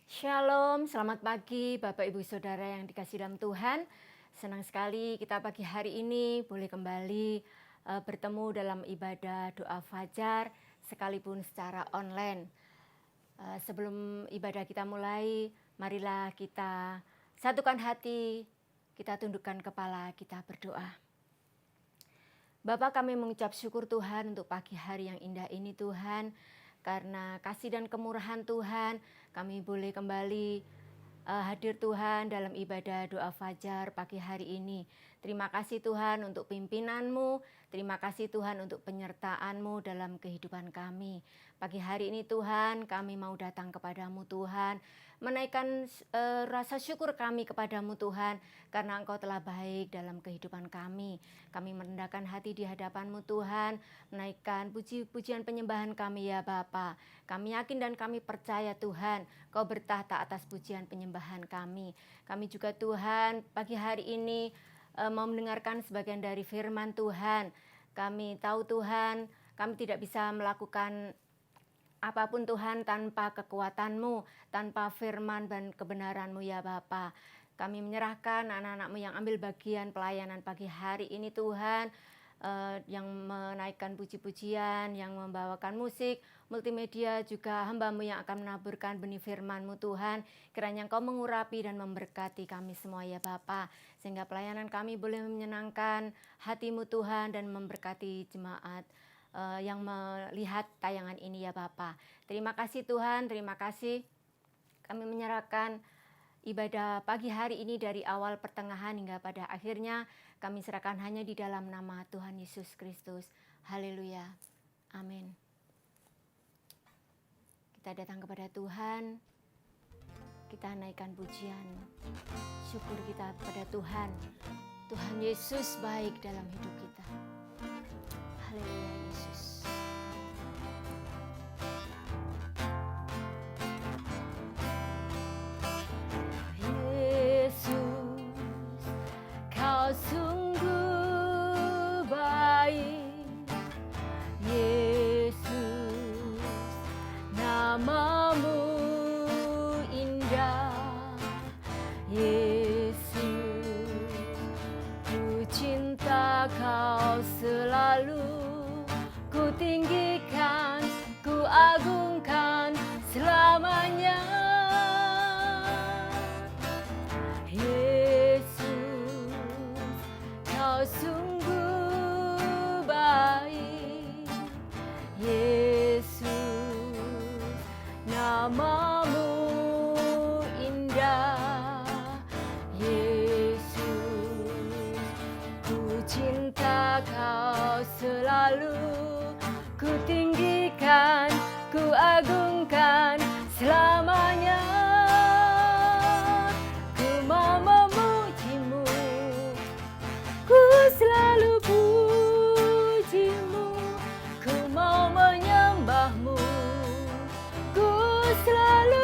Shalom, selamat pagi Bapak Ibu Saudara yang dikasihi dalam Tuhan. Senang sekali kita pagi hari ini boleh kembali bertemu dalam ibadah doa fajar sekalipun secara online. Sebelum ibadah kita mulai, marilah kita satukan hati, kita tundukkan kepala, kita berdoa. Bapa, kami mengucap syukur Tuhan untuk pagi hari yang indah ini Tuhan. Karena kasih dan kemurahan Tuhan, kami boleh kembali hadir Tuhan dalam ibadah doa fajar pagi hari ini. Terima kasih Tuhan untuk pimpinan-Mu, terima kasih Tuhan untuk penyertaan-Mu dalam kehidupan kami. Pagi hari ini Tuhan, kami mau datang kepadamu Tuhan, menaikkan rasa syukur kami kepadamu Tuhan, karena Engkau telah baik dalam kehidupan kami. Kami merendahkan hati di hadapan-Mu Tuhan, menaikkan puji-pujian penyembahan kami ya Bapa. Kami yakin dan kami percaya Tuhan, Kau bertahta atas pujian penyembahan kami. Kami juga Tuhan, pagi hari ini mau mendengarkan sebagian dari firman Tuhan. Kami tahu Tuhan, kami tidak bisa melakukan apapun Tuhan tanpa kekuatan-Mu, tanpa firman dan kebenaran-Mu ya Bapa. Kami menyerahkan anak-anak-Mu yang ambil bagian pelayanan pagi hari ini Tuhan, yang menaikkan puji-pujian, yang membawakan musik, multimedia, juga hamba-Mu yang akan menaburkan benih firman-Mu Tuhan. Kiranya Engkau mengurapi dan memberkati kami semua ya Bapa, sehingga pelayanan kami boleh menyenangkan hati-Mu Tuhan dan memberkati jemaat yang melihat tayangan ini ya Bapa. Terima kasih Tuhan, terima kasih. Kami menyerahkan ibadah pagi hari ini dari awal pertengahan hingga pada akhirnya kami serahkan hanya di dalam nama Tuhan Yesus Kristus. Haleluya. Amin. Kita datang kepada Tuhan. Kita naikkan pujian. Syukur kita kepada Tuhan. Tuhan Yesus baik dalam hidup kita. Haleluya Yesus. Sungguh baik, Yesus, nama-Mu indah, Yesus, ku cinta Kau selalu, ku tinggikan, ku agungkan selamanya. Sungguh baik, Yesus, nama-Mu indah, Yesus, ku cinta Kau selalu, ku tinggikan, ku agungkan selamanya. Selalu puji-Mu, ku mau menyembah-Mu, ku selalu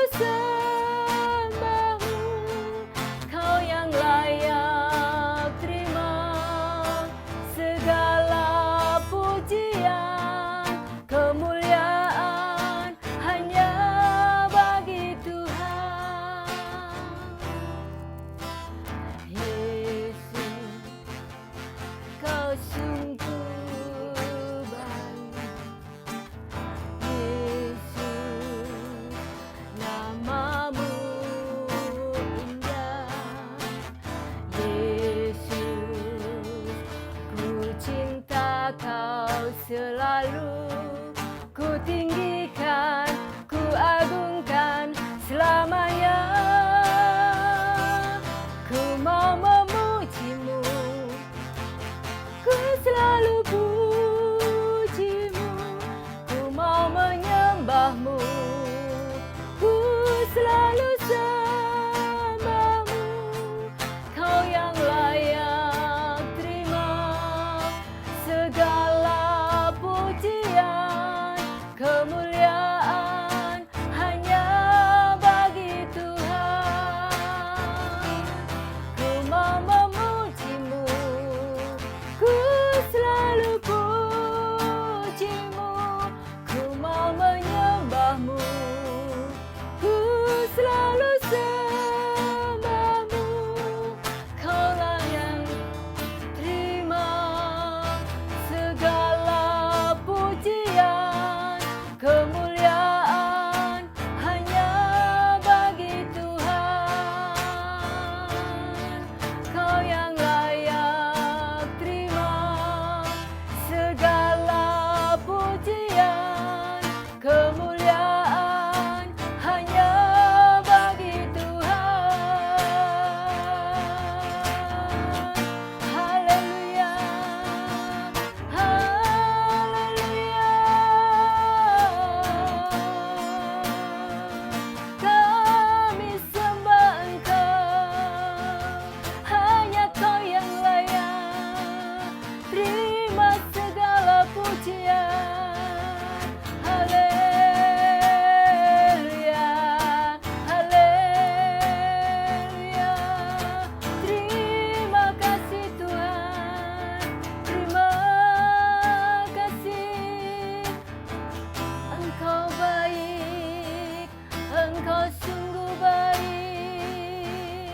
Kau sungguh baik.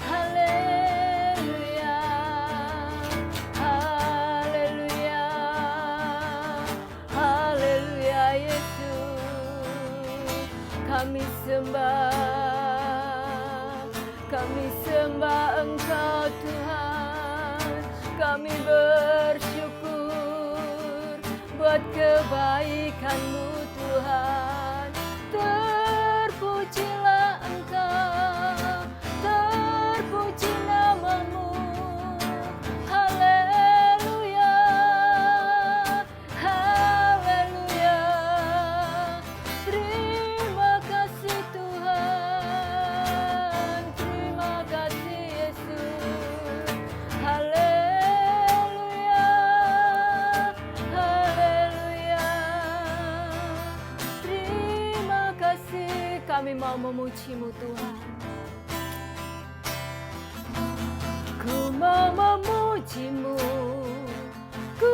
Haleluya, haleluya, haleluya Yesus. Kami sembah Engkau Tuhan. Kami bersyukur buat kebaikan-Mu Tuhan. Terpujilah Engkau, terpuji nama-Mu. Haleluya, haleluya. Terima kasih Tuhan, terima kasih Yesus. Haleluya, haleluya. Terima kasih, kami mau memuji-Mu Tuhan. Ku mau memuji-Mu, ku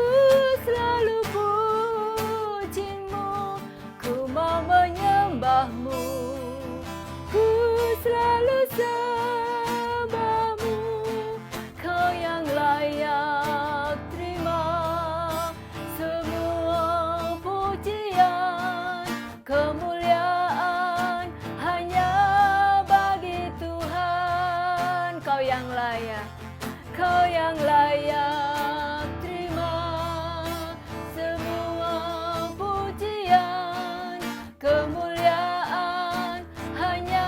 selalu puji-Mu. Ku mau menyembah-Mu, ku selalu sembah-Mu. Kau yang layak terima semua pujian, kemuliaan hanya bagi Tuhan. Kau yang layak, Kau yang layak terima semua pujian, kemuliaan hanya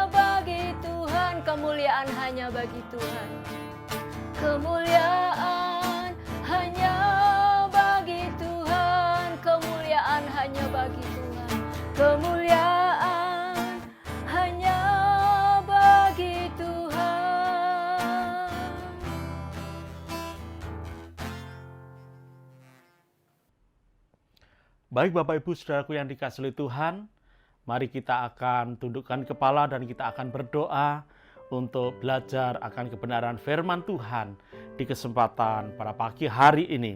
bagi Tuhan. Kemuliaan hanya bagi Tuhan. Kemuliaan hanya bagi Tuhan. Kemuliaan hanya bagi Tuhan. Kemuliaan hanya bagi Tuhan. Baik Bapak Ibu Saudaraku yang dikasihi oleh Tuhan, mari kita akan tundukkan kepala dan kita akan berdoa untuk belajar akan kebenaran firman Tuhan di kesempatan pada pagi hari ini.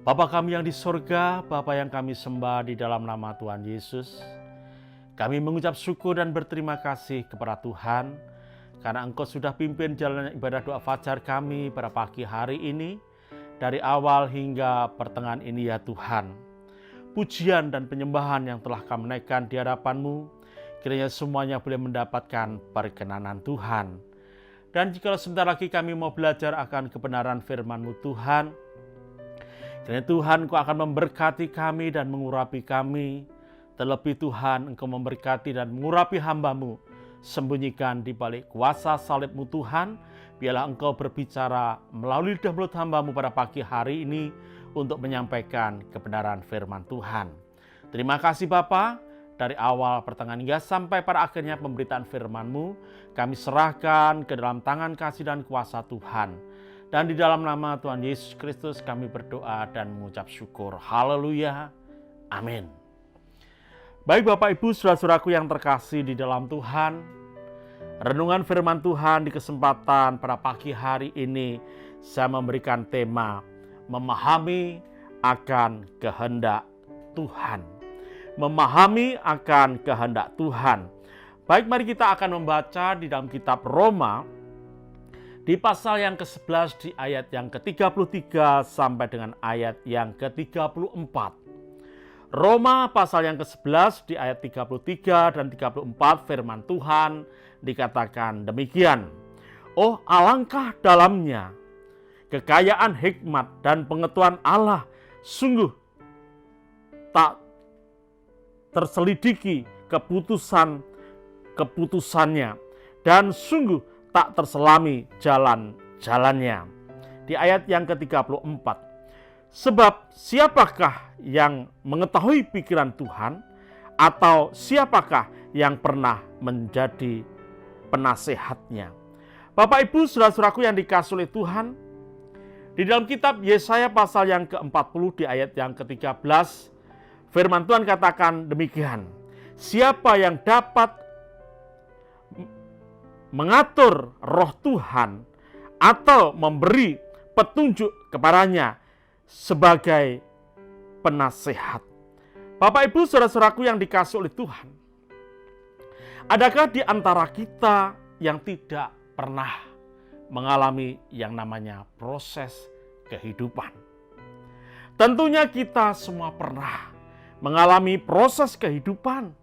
Bapa kami yang di surga, Bapa yang kami sembah di dalam nama Tuhan Yesus, kami mengucap syukur dan berterima kasih kepada Tuhan karena Engkau sudah pimpin jalan ibadah doa fajar kami pada pagi hari ini, dari awal hingga pertengahan ini ya Tuhan. Pujian dan penyembahan yang telah kami naikkan di hadapan-Mu, kiranya semuanya boleh mendapatkan perkenanan Tuhan. Dan jika sebentar lagi kami mau belajar akan kebenaran firman-Mu Tuhan, kiranya Tuhan Engkau akan memberkati kami dan mengurapi kami. Terlebih Tuhan, Engkau memberkati dan mengurapi hamba-Mu. Sembunyikan di balik kuasa salib-Mu Tuhan. Biarlah Engkau berbicara melalui lidah mulut hamba-Mu pada pagi hari ini untuk menyampaikan kebenaran firman Tuhan. Terima kasih Bapa, dari awal pertengahan hingga sampai pada akhirnya pemberitaan firman-Mu, kami serahkan ke dalam tangan kasih dan kuasa Tuhan. Dan di dalam nama Tuhan Yesus Kristus kami berdoa dan mengucap syukur. Haleluya. Amin. Baik Bapak Ibu saudara-saudaraku yang terkasih di dalam Tuhan, renungan firman Tuhan di kesempatan pada pagi hari ini saya memberikan tema memahami akan kehendak Tuhan. Memahami akan kehendak Tuhan. Baik, mari kita akan membaca di dalam kitab Roma di pasal yang ke-11 di ayat yang ke-33 sampai dengan ayat yang ke-34. Roma pasal yang ke-11 di ayat 33 dan 34 firman Tuhan dikatakan demikian. Oh, alangkah dalamnya kekayaan hikmat dan pengetahuan Allah, sungguh tak terselidiki keputusannya dan sungguh tak terselami jalan-jalannya. Di ayat yang ke-34. Sebab siapakah yang mengetahui pikiran Tuhan, atau siapakah yang pernah menjadi penasehatnya? Bapak Ibu saudara-saudaraku yang dikasihi oleh Tuhan, di dalam kitab Yesaya pasal yang ke-40 di ayat yang ke-13, firman Tuhan katakan demikian. Siapa yang dapat mengatur roh Tuhan atau memberi petunjuk kepadanya sebagai penasehat. Bapak Ibu saudara-saudaraku yang dikasihi oleh Tuhan, Adakah di antara kita yang tidak pernah mengalami yang namanya proses kehidupan? Tentunya kita semua pernah mengalami proses kehidupan,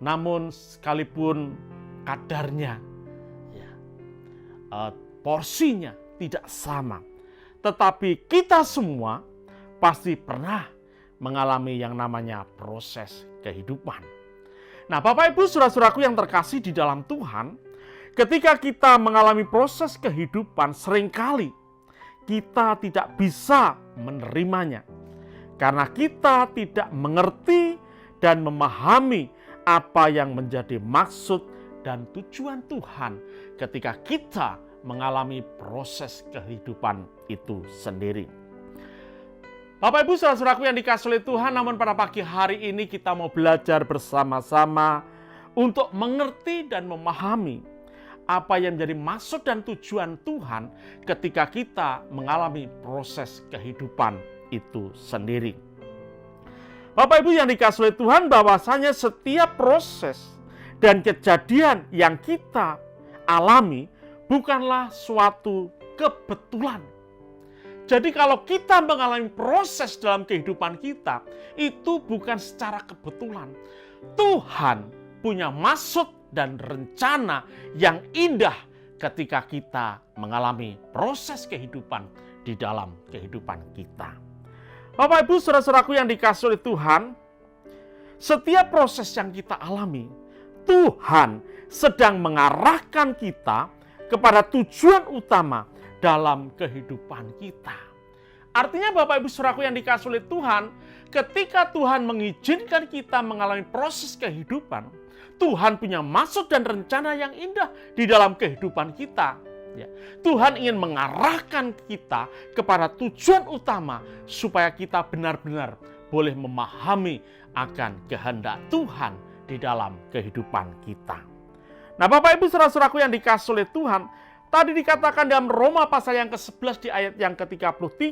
namun sekalipun kadarnya, porsinya tidak sama, tetapi kita semua pasti pernah mengalami yang namanya proses kehidupan. Nah, Bapak Ibu saudara-saudaraku yang terkasih di dalam Tuhan, ketika kita mengalami proses kehidupan, seringkali kita tidak bisa menerimanya karena kita tidak mengerti dan memahami apa yang menjadi maksud dan tujuan Tuhan ketika kita mengalami proses kehidupan itu sendiri. Bapak Ibu saudara-saudaraku yang dikasihi oleh Tuhan, namun pada pagi hari ini kita mau belajar bersama-sama untuk mengerti dan memahami apa yang menjadi maksud dan tujuan Tuhan ketika kita mengalami proses kehidupan itu sendiri. Bapak Ibu yang dikasihi oleh Tuhan, bahwasanya setiap proses dan kejadian yang kita alami bukanlah suatu kebetulan. Jadi kalau kita mengalami proses dalam kehidupan kita, itu bukan secara kebetulan. Tuhan punya maksud dan rencana yang indah ketika kita mengalami proses kehidupan di dalam kehidupan kita. Bapak Ibu saudara-saudaraku yang dikasihi oleh Tuhan, setiap proses yang kita alami, Tuhan sedang mengarahkan kita kepada tujuan utama dalam kehidupan kita. Artinya Bapak Ibu saudaraku yang dikasihi oleh Tuhan, ketika Tuhan mengizinkan kita mengalami proses kehidupan, Tuhan punya maksud dan rencana yang indah di dalam kehidupan kita. Ya. Tuhan ingin mengarahkan kita kepada tujuan utama supaya kita benar-benar boleh memahami akan kehendak Tuhan di dalam kehidupan kita. Nah, Bapak Ibu saudara-saudaraku yang dikasihi oleh Tuhan, tadi dikatakan dalam Roma pasal yang ke-11 di ayat yang ke-33,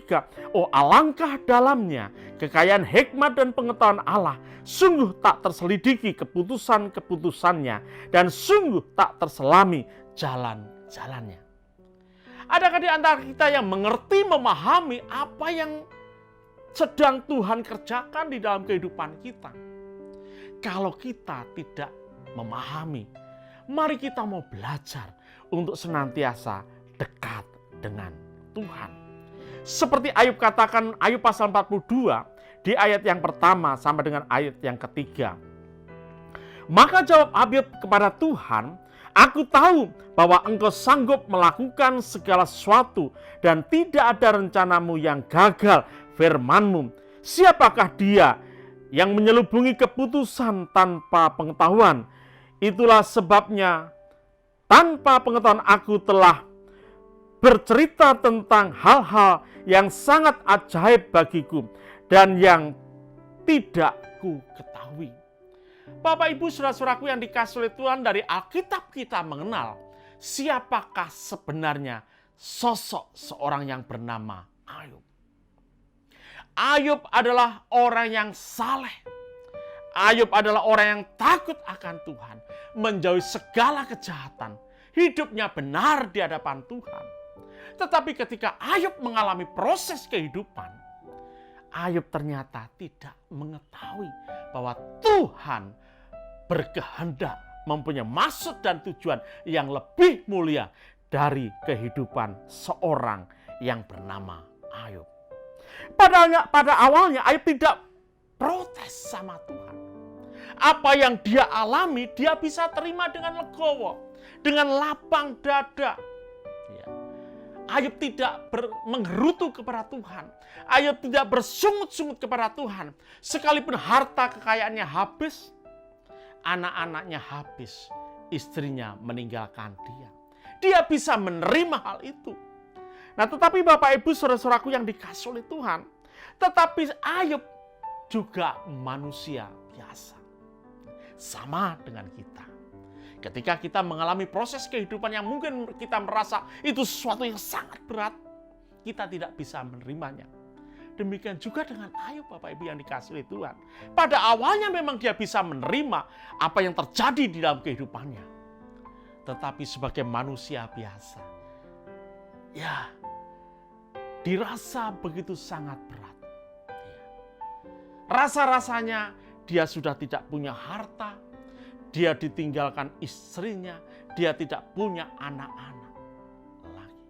oh alangkah dalamnya kekayaan hikmat dan pengetahuan Allah, sungguh tak terselidiki keputusan-keputusannya, dan sungguh tak terselami jalan-jalannya. Adakah di antara kita yang mengerti, memahami apa yang sedang Tuhan kerjakan di dalam kehidupan kita? Kalau kita tidak memahami, mari kita mau belajar untuk senantiasa dekat dengan Tuhan. Seperti Ayub katakan, Ayub pasal 42 di ayat yang pertama sampai dengan ayat yang ketiga. Maka jawab Ayub kepada Tuhan, aku tahu bahwa engkau sanggup melakukan segala sesuatu dan tidak ada rencanamu yang gagal. Firmanmu, siapakah dia yang menyelubungi keputusan tanpa pengetahuan? Itulah sebabnya tanpa pengetahuan aku telah bercerita tentang hal-hal yang sangat ajaib bagiku dan yang tidak ku ketahui. Bapak Ibu saudara-saudaraku yang dikasihi oleh Tuhan, dari Alkitab kita mengenal siapakah sebenarnya sosok seorang yang bernama Ayub. Ayub adalah orang yang saleh. Ayub adalah orang yang takut akan Tuhan, menjauhi segala kejahatan. Hidupnya benar di hadapan Tuhan. Tetapi ketika Ayub mengalami proses kehidupan, Ayub ternyata tidak mengetahui bahwa Tuhan berkehendak, mempunyai maksud dan tujuan yang lebih mulia dari kehidupan seorang yang bernama Ayub. Pada awalnya Ayub tidak protes sama Tuhan. Apa yang dia alami, dia bisa terima dengan legowo, dengan lapang dada. Ya. Ayub tidak menggerutu kepada Tuhan. Ayub tidak bersungut-sungut kepada Tuhan. Sekalipun harta kekayaannya habis, anak-anaknya habis, istrinya meninggalkan dia. Dia bisa menerima hal itu. Nah, tetapi Bapak Ibu saudara-saudaraku yang dikasihi oleh Tuhan, tetapi Ayub juga manusia biasa. Sama dengan kita. Ketika kita mengalami proses kehidupan yang mungkin kita merasa itu sesuatu yang sangat berat, kita tidak bisa menerimanya. Demikian juga dengan Ayub, Bapak Ibu yang dikasihi oleh Tuhan. Pada awalnya memang dia bisa menerima apa yang terjadi di dalam kehidupannya. Tetapi sebagai manusia biasa, ya, dirasa begitu sangat berat. Rasa-rasanya dia sudah tidak punya harta, dia ditinggalkan istrinya, dia tidak punya anak-anak lagi.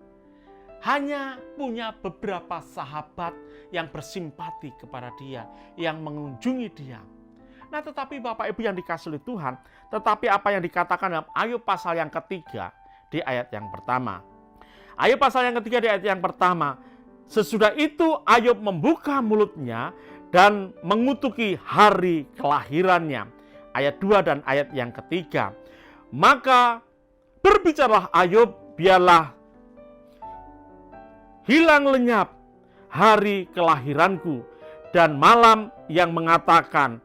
Hanya punya beberapa sahabat yang bersimpati kepada dia, yang mengunjungi dia. Nah, tetapi Bapak Ibu yang dikasihi oleh Tuhan, tetapi apa yang dikatakan dalam Ayub pasal yang ketiga di ayat yang pertama. Ayub pasal yang ketiga di ayat yang pertama. Sesudah itu Ayub membuka mulutnya dan mengutuki hari kelahirannya. Ayat 2 dan ayat yang ketiga. Maka berbicaralah Ayub, biarlah hilang lenyap hari kelahiranku, dan malam yang mengatakan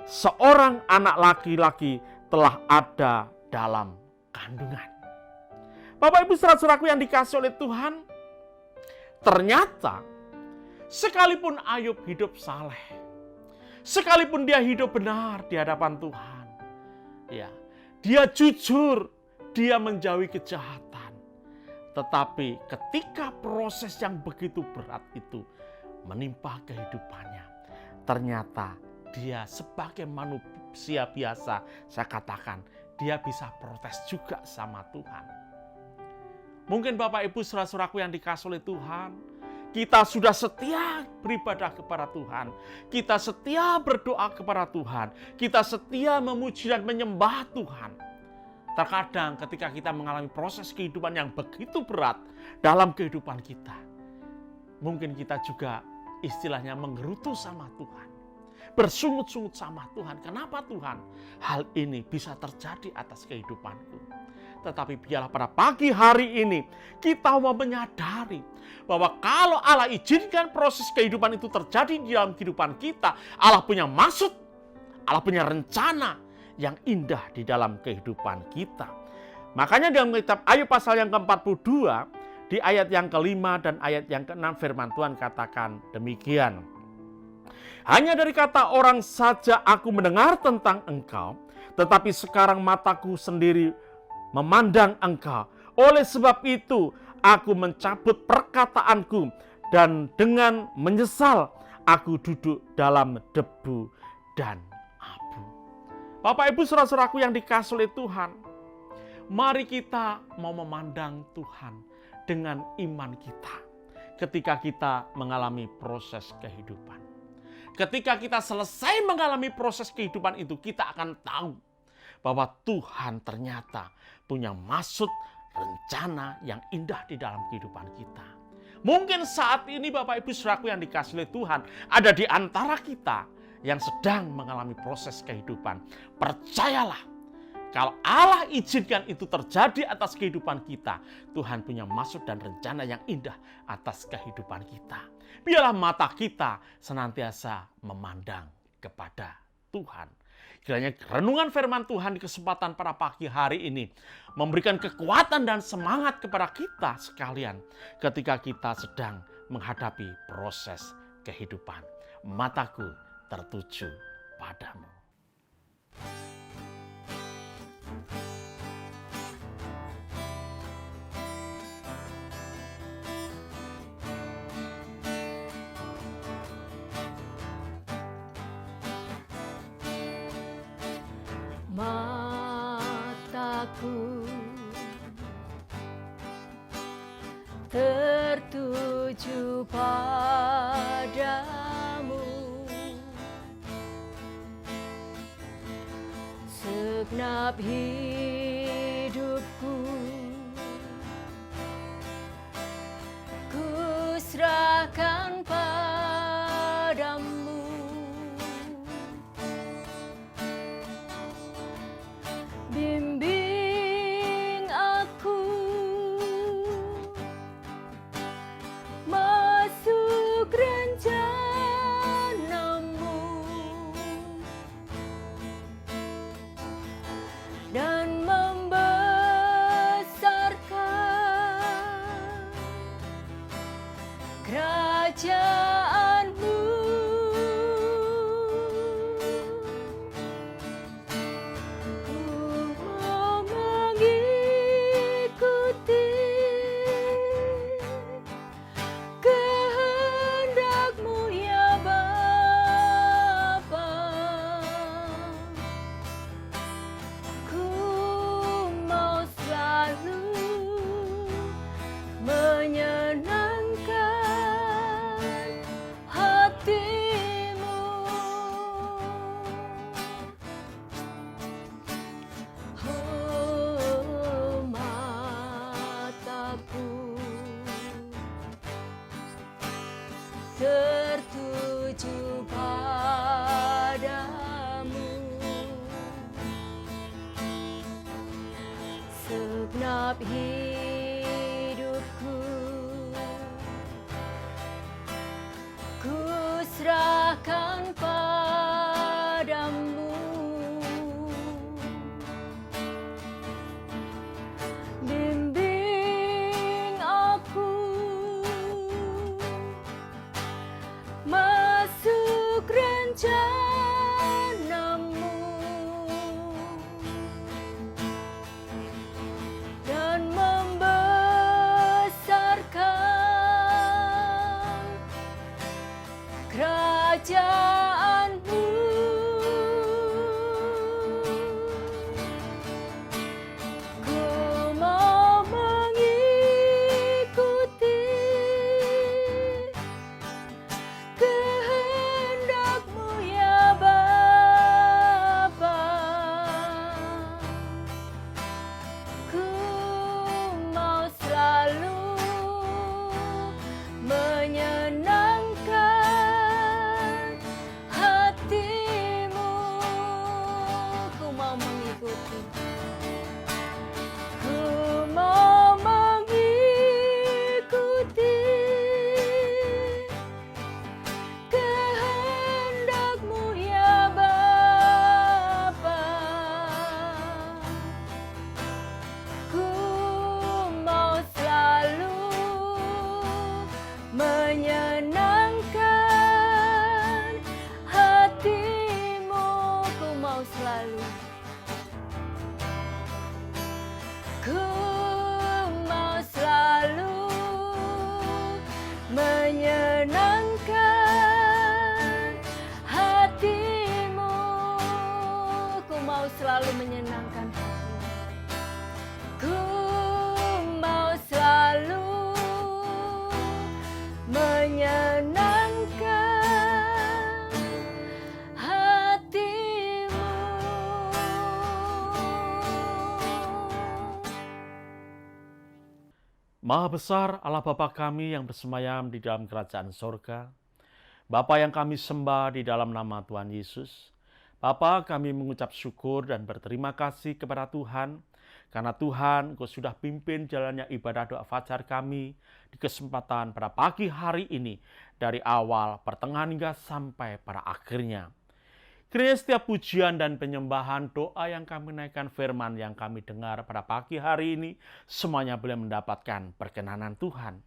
seorang anak laki-laki telah ada dalam kandungan. Bapak Ibu saudara-saudaraku yang dikasihi oleh Tuhan, ternyata sekalipun Ayub hidup saleh, sekalipun dia hidup benar di hadapan Tuhan, ya, dia jujur, dia menjauhi kejahatan. Tetapi ketika proses yang begitu berat itu menimpa kehidupannya, ternyata dia sebagai manusia biasa, saya katakan, dia bisa protes juga sama Tuhan. Mungkin Bapak Ibu saudara-saudaraku yang dikasihi oleh Tuhan, kita sudah setia beribadah kepada Tuhan, kita setia berdoa kepada Tuhan, kita setia memuji dan menyembah Tuhan. Terkadang ketika kita mengalami proses kehidupan yang begitu berat dalam kehidupan kita, mungkin kita juga istilahnya menggerutu sama Tuhan, bersungut-sungut sama Tuhan. Kenapa Tuhan hal ini bisa terjadi atas kehidupanku? Tetapi biarlah pada pagi hari ini kita mau menyadari bahwa kalau Allah izinkan proses kehidupan itu terjadi di dalam kehidupan kita, Allah punya maksud, Allah punya rencana yang indah di dalam kehidupan kita. Makanya dalam kitab Ayub pasal yang ke-42, di ayat yang ke-5 dan ayat yang ke-6 firman Tuhan katakan demikian. Hanya dari kata orang saja aku mendengar tentang engkau, tetapi sekarang mataku sendiri memandang engkau. Oleh sebab itu aku mencabut perkataanku dan dengan menyesal aku duduk dalam debu dan abu. Bapak Ibu saudara-saudaraku yang dikasihi oleh Tuhan, mari kita mau memandang Tuhan dengan iman kita ketika kita mengalami proses kehidupan. Ketika kita selesai mengalami proses kehidupan itu, kita akan tahu bahwa Tuhan ternyata punya maksud, rencana yang indah di dalam kehidupan kita. Mungkin saat ini Bapak Ibu saudaraku yang dikasihi oleh Tuhan, ada di antara kita yang sedang mengalami proses kehidupan. Percayalah, kalau Allah izinkan itu terjadi atas kehidupan kita, Tuhan punya maksud dan rencana yang indah atas kehidupan kita. Biarlah mata kita senantiasa memandang kepada Tuhan. Kiranya renungan firman Tuhan di kesempatan pada pagi hari ini memberikan kekuatan dan semangat kepada kita sekalian ketika kita sedang menghadapi proses kehidupan. Mataku tertuju padamu. Mataku tertuju padamu, segenap hidupku ku serahkan padamu. Bimbing aku masuk rencanamu dan memberikan segenap hidupku ku serahkan padamu. Bimbing aku masuk rencanamu dan membesarkan kerajaanmu. Ku mau mengikuti kehendak-Mu ya Bapa. Ku mau selalu menyenangkan hati-Mu. Ku mau mengikuti. Ku mau mengikuti kehendak-Mu ya Bapa. Ku mau selalu menyenangkan hati-Mu. Ku mau selalu. Ku mau selalu menyenangkan hati-Mu. Ku mau selalu menyenangkan hati-Mu. Ku mau selalu menyenangkan hati-Mu. Maha besar Allah Bapa kami yang bersemayam di dalam kerajaan sorga. Bapa yang kami sembah di dalam nama Tuhan Yesus. Bapa, kami mengucap syukur dan berterima kasih kepada Tuhan. Karena Tuhan, Engkau sudah pimpin jalannya ibadah doa fajar kami di kesempatan pada pagi hari ini. Dari awal, pertengahan hingga sampai pada akhirnya. Kiranya setiap pujian dan penyembahan, doa yang kami naikkan, firman yang kami dengar pada pagi hari ini, semuanya boleh mendapatkan perkenanan Tuhan.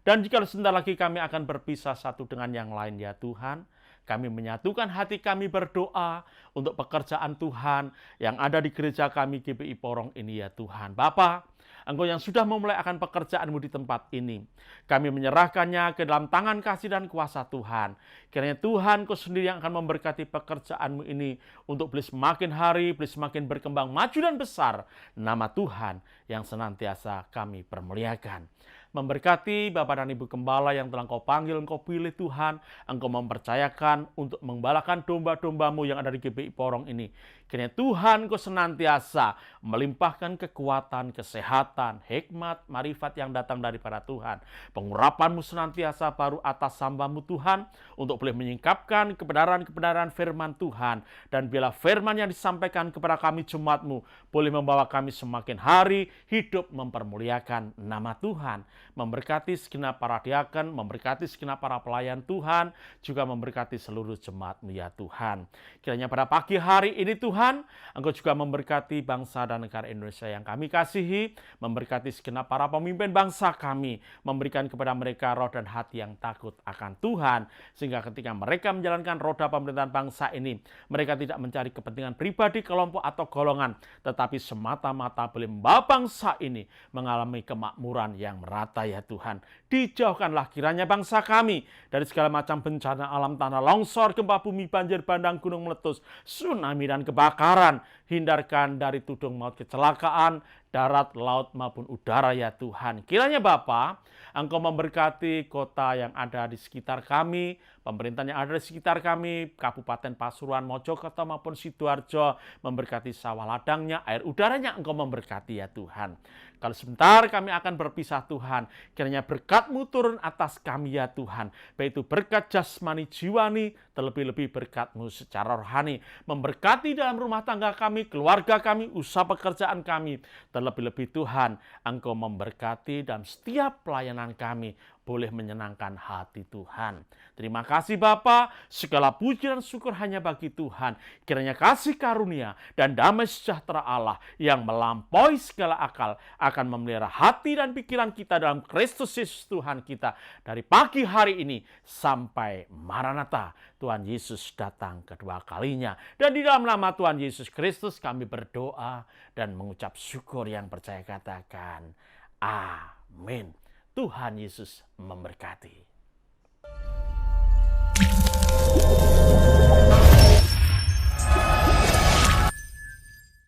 Dan jika sebentar lagi kami akan berpisah satu dengan yang lain ya Tuhan, kami menyatukan hati kami berdoa untuk pekerjaan Tuhan yang ada di gereja kami GBI Porong ini ya Tuhan. Bapa, Engkau yang sudah memulai akan pekerjaan-Mu di tempat ini. Kami menyerahkannya ke dalam tangan kasih dan kuasa Tuhan. Kiranya Tuhan, Kau sendiri yang akan memberkati pekerjaan-Mu ini untuk boleh semakin hari, boleh semakin berkembang, maju dan besar. Nama Tuhan yang senantiasa kami permuliakan. Memberkati Bapak dan Ibu Gembala yang telah Engkau panggil, Engkau pilih Tuhan. Engkau mempercayakan untuk menggembalakan domba-domba-Mu yang ada di GBI Porong ini. Kiranya Tuhan, Kau senantiasa melimpahkan kekuatan, kesehatan, hikmat, marifat yang datang daripada Tuhan. Pengurapan-Mu senantiasa baru atas hamba-Mu Tuhan, untuk boleh menyingkapkan kebenaran-kebenaran firman Tuhan. Dan bila firman yang disampaikan kepada kami jemaat-Mu boleh membawa kami semakin hari hidup mempermuliakan nama Tuhan. Memberkati segenap para diaken, memberkati segenap para pelayan Tuhan, juga memberkati seluruh jemaat-Mu ya Tuhan. Kiranya pada pagi hari ini Tuhan, Engkau juga memberkati bangsa dan negara Indonesia yang kami kasihi, memberkati segenap para pemimpin bangsa kami, memberikan kepada mereka roh dan hati yang takut akan Tuhan, sehingga ketika mereka menjalankan roda pemerintahan bangsa ini, mereka tidak mencari kepentingan pribadi, kelompok atau golongan, tetapi semata-mata boleh membawa bangsa ini mengalami kemakmuran yang merata ya Tuhan. Dijauhkanlah kiranya bangsa kami dari segala macam bencana alam, tanah longsor, gempa bumi, banjir bandang, gunung meletus, tsunami dan kebakaran. Hindarkan dari tudung maut, kecelakaan, darat, laut maupun udara ya Tuhan. Kiranya Bapa, Engkau memberkati kota yang ada di sekitar kami, pemerintahan yang ada di sekitar kami, Kabupaten Pasuruan, Mojokerto maupun Sidoarjo, memberkati sawah ladangnya, air udaranya Engkau memberkati ya Tuhan. Kalau sebentar kami akan berpisah Tuhan, kiranya berkat-Mu turun atas kami ya Tuhan, baik itu berkat jasmani jiwani, terlebih-lebih berkat-Mu secara rohani, memberkati dalam rumah tangga kami, keluarga kami, usaha pekerjaan kami, Terlebih-lebih Tuhan, Engkau memberkati dan setiap pelayanan kami boleh menyenangkan hati Tuhan. Terima kasih Bapa, segala puji dan syukur hanya bagi Tuhan. Kiranya kasih karunia dan damai sejahtera Allah yang melampaui segala akal akan memelihara hati dan pikiran kita dalam Kristus Yesus Tuhan kita. Dari pagi hari ini sampai Maranatha, Tuhan Yesus datang kedua kalinya. Dan di dalam nama Tuhan Yesus Kristus kami berdoa dan mengucap syukur yang percaya katakan, amin. Tuhan Yesus memberkati.